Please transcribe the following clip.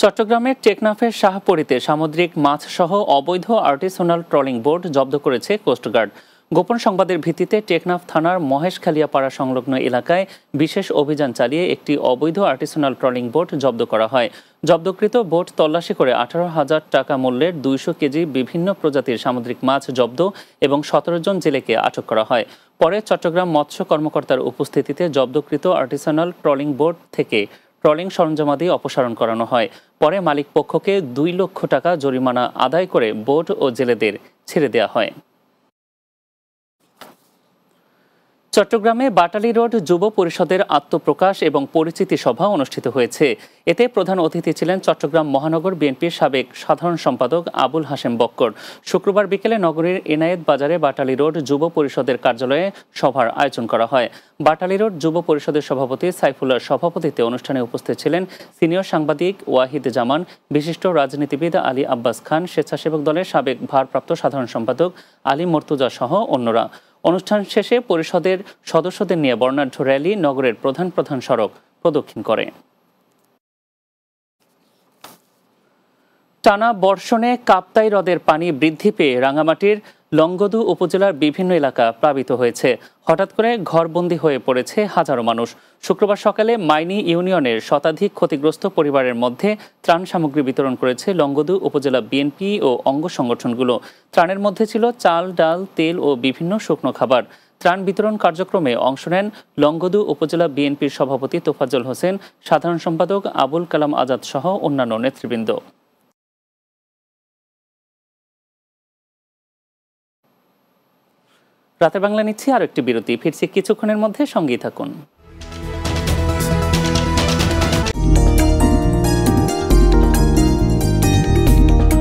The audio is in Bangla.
চট্টগ্রামের টেকনাফের শাহপরীতে সামুদ্রিক মাছসহ অবৈধ আর্টিসানাল ট্রলিং বোট জব্দ করেছে কোস্টগার্ড। গোপন সংবাদের ভিত্তিতে টেকনাফ থানার মহেশখালিয়া পাড়া সংলগ্ন এলাকায় বিশেষ অভিযান চালিয়ে একটি অবৈধ আর্টিসানাল ট্রলিং বোট জব্দ করা হয়। জব্দকৃত বোট তল্লাশি করে 18,000 টাকা মূল্যের 200 কেজি বিভিন্ন প্রজাতির সামুদ্রিক মাছ জব্দ এবং 17 জন জেলেকে আটক করা হয়। পরে চট্টগ্রাম মৎস্য কর্মকর্তার উপস্থিতিতে জব্দকৃত আর্টিসানাল ট্রলিং বোট থেকে ট্রলিং সরঞ্জামাদি অপসারণ করানো হয়। পরে মালিক পক্ষকে 2 লক্ষ টাকা জরিমানা আদায় করে বোট ও জেলেদের ছেড়ে দেওয়া হয়। চট্টগ্রামে বাটালি রোড যুব পরিষদের আত্মপ্রকাশ এবং পরিচিতি সভা অনুষ্ঠিত হয়েছে। এতে প্রধান অতিথি ছিলেন চট্টগ্রাম মহানগর বিএনপির সাবেক সাধারণ সম্পাদক আবুল হাশেম বক্কর। শুক্রবার বিকেলে নগরীর এনায়েত বাজারে বাটালি রোড যুব পরিষদের কার্যালয়ে সভার আয়োজন করা হয়। বাটালি রোড যুব পরিষদের সভাপতি সাইফুল্লাহর সভাপতিত্বে অনুষ্ঠানে উপস্থিত ছিলেন সিনিয়র সাংবাদিক ওয়াহিদ জামান, বিশিষ্ট রাজনীতিবিদ আলী আব্বাস খান, স্বেচ্ছাসেবক দলের সাবেক ভারপ্রাপ্ত সাধারণ সম্পাদক আলী মর্তুজা সহ অন্যরা। অনুষ্ঠান শেষে পরিষদের সদস্যদের নিয়ে বর্ণাঢ্য র্যালি নগরের প্রধান প্রধান সড়ক প্রদক্ষিণ করে। টানা বর্ষণে কাপ্তাই হ্রদের পানি বৃদ্ধি পেয়ে রাঙামাটির লংগদু উপজেলার বিভিন্ন এলাকা প্লাবিত হয়েছে। হঠাৎ করে ঘরবন্দি হয়ে পড়েছে হাজারো মানুষ। শুক্রবার সকালে মাইনী ইউনিয়নের শতাধিক ক্ষতিগ্রস্ত পরিবারের মধ্যে ত্রাণ সামগ্রী বিতরণ করেছে লংগদু উপজেলা বিএনপি ও অঙ্গ সংগঠনগুলো। ত্রাণের মধ্যে ছিল চাল, ডাল, তেল ও বিভিন্ন শুকনো খাবার। ত্রাণ বিতরণ কার্যক্রমে অংশ নেন লংগদু উপজেলা বিএনপির সভাপতি তোফাজ্জল হোসেন, সাধারণ সম্পাদক আবুল কালাম আজাদ সহ অন্যান্য নেতৃবৃন্দ। রাতের বাংলা নিচ্ছি আরো একটি বিরতি, ফিরছি কিছুক্ষণের মধ্যে, সঙ্গেই থাকুন।